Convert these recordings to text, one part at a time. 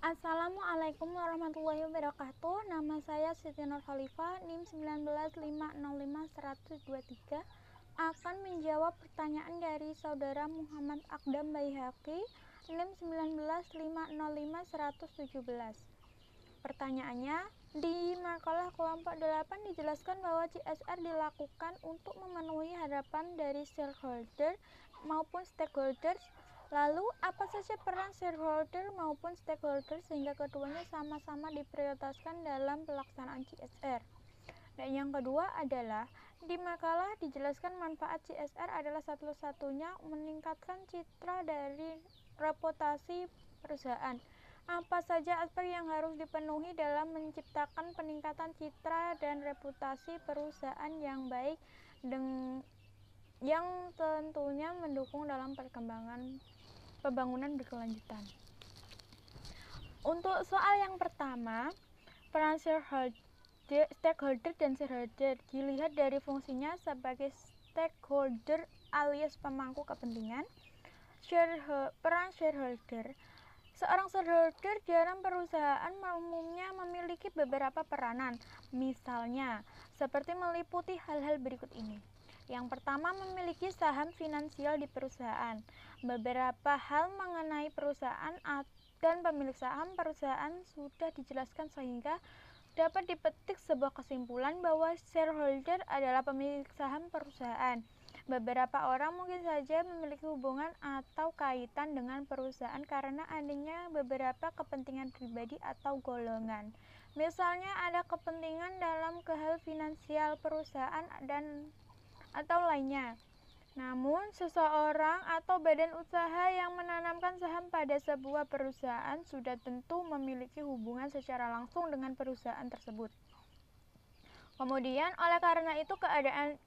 Assalamualaikum warahmatullahi wabarakatuh. Nama saya Siti Nur Khalifah, NIM 195051123, akan menjawab pertanyaan dari saudara Muhammad Akdam Baihaqi, NIM 195051117. Pertanyaannya, di makalah kelompok 8 dijelaskan bahwa CSR dilakukan untuk memenuhi harapan dari shareholder maupun stakeholders. Lalu, apa saja peran shareholder maupun stakeholder sehingga keduanya sama-sama diprioritaskan dalam pelaksanaan CSR? Dan yang kedua adalah, di makalah dijelaskan manfaat CSR adalah satu-satunya meningkatkan citra dari reputasi perusahaan. Apa saja aspek yang harus dipenuhi dalam menciptakan peningkatan citra dan reputasi perusahaan yang baik yang tentunya mendukung dalam pembangunan berkelanjutan. Untuk soal yang pertama, peran stakeholder dan shareholder dilihat dari fungsinya sebagai stakeholder alias pemangku kepentingan. Peran shareholder. Seorang shareholder dalam perusahaan umumnya memiliki beberapa peranan, misalnya seperti meliputi hal-hal berikut ini. Yang pertama, memiliki saham finansial di perusahaan. Beberapa hal mengenai perusahaan dan pemilik saham perusahaan sudah dijelaskan sehingga dapat dipetik sebuah kesimpulan bahwa shareholder adalah pemilik saham perusahaan. Beberapa orang mungkin saja memiliki hubungan atau kaitan dengan perusahaan karena adanya beberapa kepentingan pribadi atau golongan. Misalnya ada kepentingan dalam hal finansial perusahaan atau lainnya. Namun, seseorang atau badan usaha yang menanamkan saham pada sebuah perusahaan sudah tentu memiliki hubungan secara langsung dengan perusahaan tersebut. Kemudian, oleh karena itu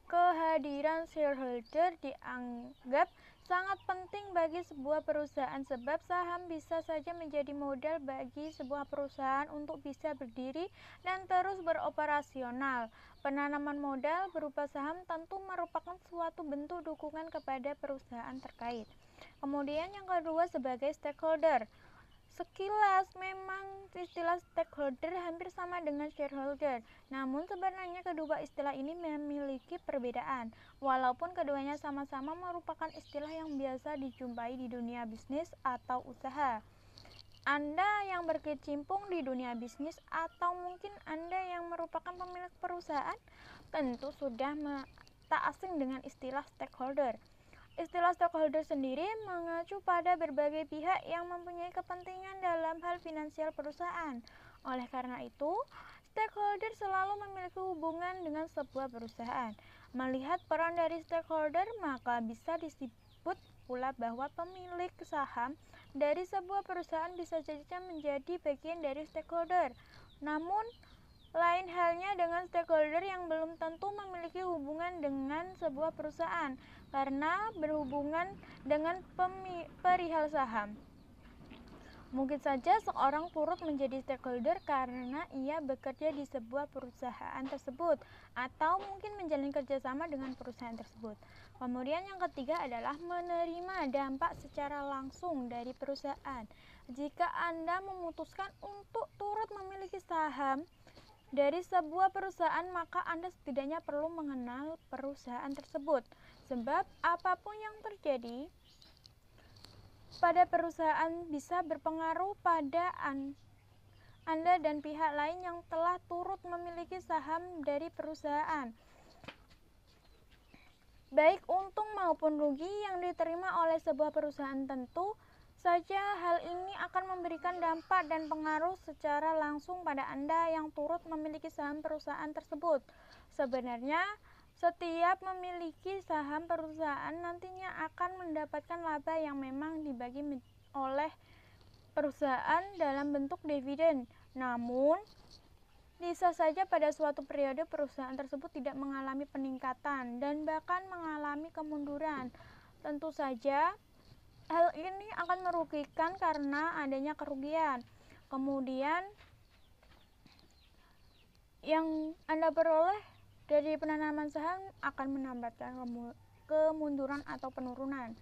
kehadiran shareholder dianggap sangat penting bagi sebuah perusahaan sebab saham bisa saja menjadi modal bagi sebuah perusahaan untuk bisa berdiri dan terus beroperasional. Penanaman modal berupa saham tentu merupakan suatu bentuk dukungan kepada perusahaan terkait. Kemudian yang kedua sebagai stakeholder. Sekilas memang istilah stakeholder hampir sama dengan shareholder, namun sebenarnya kedua istilah ini memiliki perbedaan. Walaupun keduanya sama-sama merupakan istilah yang biasa dijumpai di dunia bisnis atau usaha. Anda yang berkecimpung di dunia bisnis atau mungkin Anda yang merupakan pemilik perusahaan tentu sudah tak asing dengan istilah stakeholder. Istilah stakeholder sendiri mengacu pada berbagai pihak yang mempunyai kepentingan dalam hal finansial perusahaan. Oleh karena itu, stakeholder selalu memiliki hubungan dengan sebuah perusahaan. Melihat peran dari stakeholder, maka bisa disebut pula bahwa pemilik saham dari sebuah perusahaan bisa saja menjadi bagian dari stakeholder. Namun, lain halnya dengan stakeholder yang belum tentu memiliki hubungan dengan sebuah perusahaan karena berhubungan dengan perihal saham. Mungkin saja seorang turut menjadi stakeholder karena ia bekerja di sebuah perusahaan tersebut atau mungkin menjalin kerjasama dengan perusahaan tersebut. Kemudian yang ketiga adalah menerima dampak secara langsung dari perusahaan. Jika Anda memutuskan untuk turut memiliki saham dari sebuah perusahaan, maka Anda setidaknya perlu mengenal perusahaan tersebut. Sebab apapun yang terjadi pada perusahaan bisa berpengaruh pada Anda dan pihak lain yang telah turut memiliki saham dari perusahaan. Baik untung maupun rugi yang diterima oleh sebuah perusahaan tentu saja hal ini akan memberikan dampak dan pengaruh secara langsung pada Anda yang turut memiliki saham perusahaan tersebut. Sebenarnya, setiap memiliki saham perusahaan nantinya akan mendapatkan laba yang memang dibagi oleh perusahaan dalam bentuk dividen. Namun, bisa saja pada suatu periode perusahaan tersebut tidak mengalami peningkatan dan bahkan mengalami kemunduran. Tentu saja, hal ini akan merugikan karena adanya kerugian. Kemudian yang Anda peroleh dari penanaman saham akan menambahkan kemunduran atau penurunan.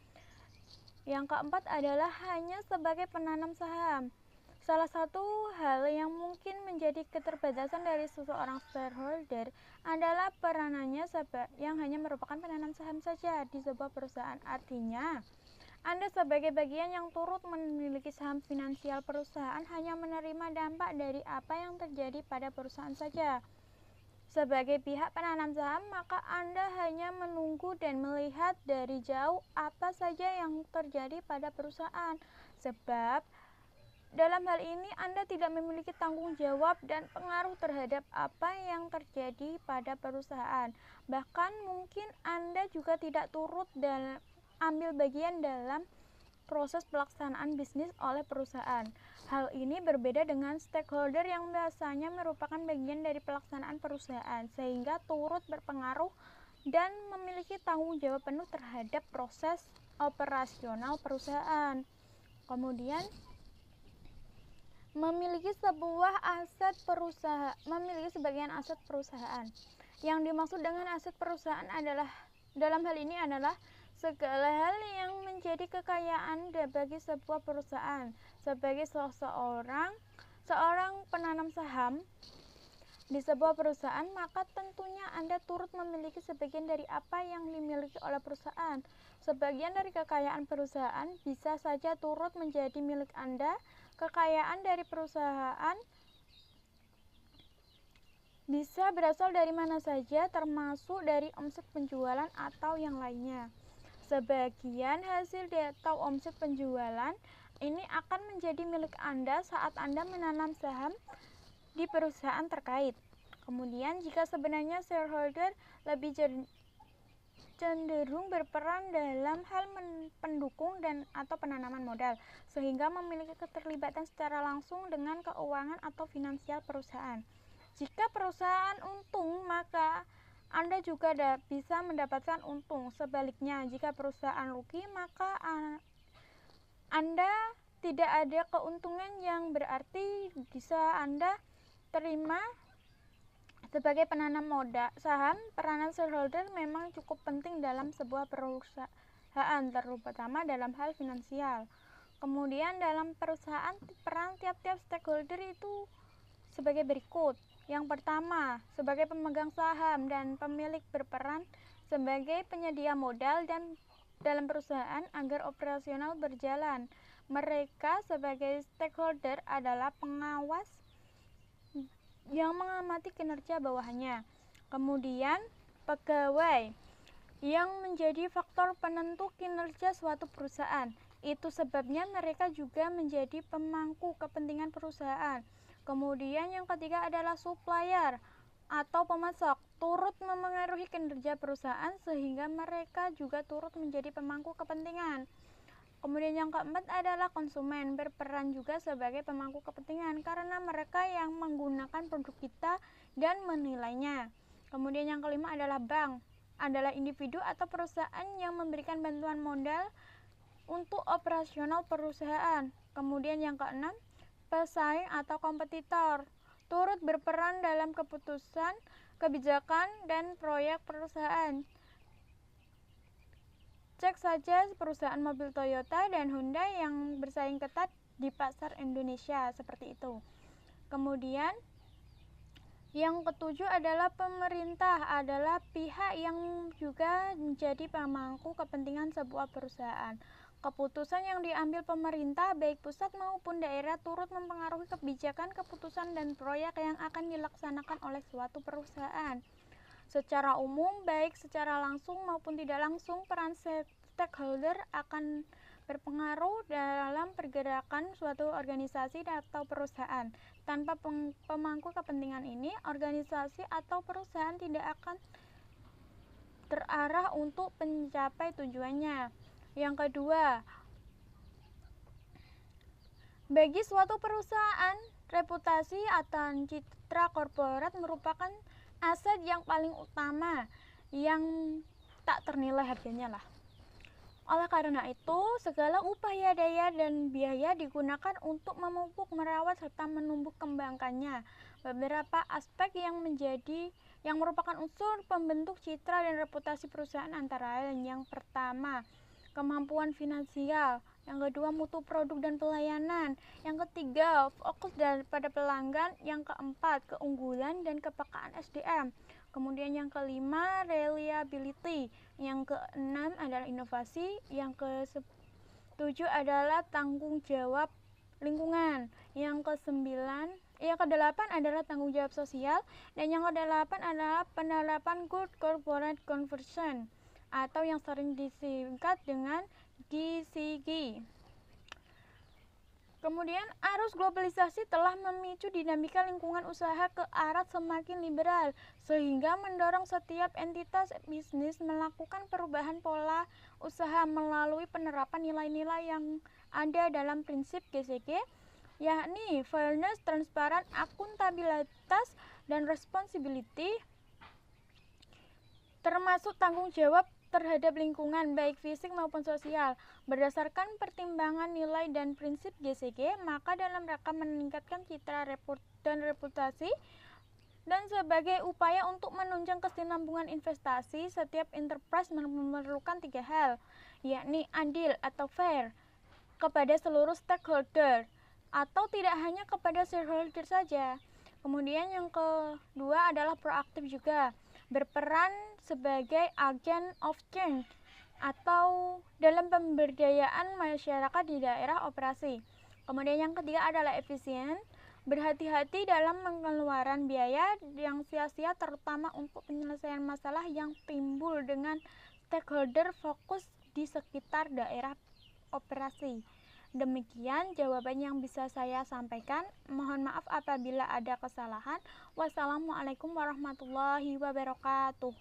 Yang keempat adalah hanya sebagai penanam saham. Salah satu hal yang mungkin menjadi keterbatasan dari seseorang shareholder adalah peranannya yang hanya merupakan penanam saham saja di sebuah perusahaan. Artinya, Anda sebagai bagian yang turut memiliki saham finansial perusahaan hanya menerima dampak dari apa yang terjadi pada perusahaan saja. Sebagai pihak penanam saham, maka Anda hanya menunggu dan melihat dari jauh apa saja yang terjadi pada perusahaan. Sebab dalam hal ini Anda tidak memiliki tanggung jawab dan pengaruh terhadap apa yang terjadi pada perusahaan. Bahkan mungkin Anda juga tidak turut dan ambil bagian dalam proses pelaksanaan bisnis oleh perusahaan. Hal ini berbeda dengan stakeholder yang biasanya merupakan bagian dari pelaksanaan perusahaan, sehingga turut berpengaruh dan memiliki tanggung jawab penuh terhadap proses operasional perusahaan. Kemudian, memiliki sebagian aset perusahaan. Yang dimaksud dengan aset perusahaan adalah dalam hal ini adalah segala hal yang menjadi kekayaan bagi sebuah perusahaan. Sebagai seorang penanam saham di sebuah perusahaan, maka tentunya Anda turut memiliki sebagian dari apa yang dimiliki oleh perusahaan. Sebagian dari kekayaan perusahaan bisa saja turut menjadi milik Anda. Kekayaan dari perusahaan bisa berasal dari mana saja, termasuk dari omset penjualan atau yang lainnya. Sebagian hasil atau omset penjualan ini akan menjadi milik Anda saat Anda menanam saham di perusahaan terkait. Kemudian, jika sebenarnya shareholder lebih cenderung berperan dalam hal pendukung dan atau penanaman modal, sehingga memiliki keterlibatan secara langsung dengan keuangan atau finansial perusahaan. Jika perusahaan untung, maka Anda juga bisa mendapatkan untung. Sebaliknya, jika perusahaan rugi, maka Anda tidak ada keuntungan yang berarti bisa Anda terima. Sebagai penanam modal saham, peranan shareholder memang cukup penting dalam sebuah perusahaan, terutama dalam hal finansial. Kemudian dalam perusahaan, peran tiap-tiap stakeholder itu sebagai berikut. Yang pertama, sebagai pemegang saham dan pemilik berperan sebagai penyedia modal dan dalam perusahaan agar operasional berjalan. Mereka sebagai stakeholder adalah pengawas yang mengamati kinerja bawahannya. Kemudian, pegawai yang menjadi faktor penentu kinerja suatu perusahaan. Itu sebabnya mereka juga menjadi pemangku kepentingan perusahaan. Kemudian yang ketiga adalah supplier atau pemasok, turut memengaruhi kinerja perusahaan sehingga mereka juga turut menjadi pemangku kepentingan. Kemudian yang keempat adalah konsumen, berperan juga sebagai pemangku kepentingan karena mereka yang menggunakan produk kita dan menilainya. Kemudian yang kelima adalah bank, adalah individu atau perusahaan yang memberikan bantuan modal untuk operasional perusahaan. Kemudian yang keenam, pesaing atau kompetitor, turut berperan dalam keputusan, kebijakan, dan proyek perusahaan. Cek saja perusahaan mobil Toyota dan Honda yang bersaing ketat di pasar Indonesia seperti itu. Kemudian yang ketujuh adalah pemerintah, adalah pihak yang juga menjadi pemangku kepentingan sebuah perusahaan. Keputusan yang diambil pemerintah baik pusat maupun daerah turut mempengaruhi kebijakan, keputusan, dan proyek yang akan dilaksanakan oleh suatu perusahaan. Secara umum, baik secara langsung maupun tidak langsung, peran stakeholder akan berpengaruh dalam pergerakan suatu organisasi atau perusahaan. Tanpa pemangku kepentingan ini, organisasi atau perusahaan tidak akan terarah untuk mencapai tujuannya. Yang kedua, bagi suatu perusahaan, reputasi atau citra korporat merupakan aset yang paling utama yang tak ternilai harganya lah. Oleh karena itu, segala upaya daya dan biaya digunakan untuk memupuk, merawat, serta menumbuh kembangkannya. Beberapa aspek yang merupakan unsur pembentuk citra dan reputasi perusahaan antara lain. Yang pertama, kemampuan finansial. Yang kedua, mutu produk dan pelayanan. Yang ketiga, fokus pada pelanggan. Yang keempat, keunggulan dan kepekaan SDM. Kemudian yang kelima, reliability. Yang keenam adalah inovasi. Yang ketujuh adalah tanggung jawab lingkungan. Yang kedelapan adalah tanggung jawab sosial. Dan yang kedelapan adalah penerapan good corporate conversion atau yang sering disingkat dengan GCG. Kemudian arus globalisasi telah memicu dinamika lingkungan usaha ke arah semakin liberal, sehingga mendorong setiap entitas bisnis melakukan perubahan pola usaha melalui penerapan nilai-nilai yang ada dalam prinsip GCG, yakni fairness, transparan, akuntabilitas, dan responsibility, termasuk tanggung jawab terhadap lingkungan baik fisik maupun sosial. Berdasarkan pertimbangan nilai dan prinsip GCG, maka dalam rangka meningkatkan citra dan reputasi dan sebagai upaya untuk menunjang kesinambungan investasi, setiap enterprise memerlukan 3 hal, yakni adil atau fair kepada seluruh stakeholder atau tidak hanya kepada shareholder saja. Kemudian yang kedua adalah proaktif juga, berperan sebagai agent of change atau dalam pemberdayaan masyarakat di daerah operasi. Kemudian yang ketiga adalah efisien, berhati-hati dalam pengeluaran biaya yang sia-sia terutama untuk penyelesaian masalah yang timbul dengan stakeholder fokus di sekitar daerah operasi. Demikian jawaban yang bisa saya sampaikan. Mohon maaf apabila ada kesalahan. Wassalamualaikum warahmatullahi wabarakatuh.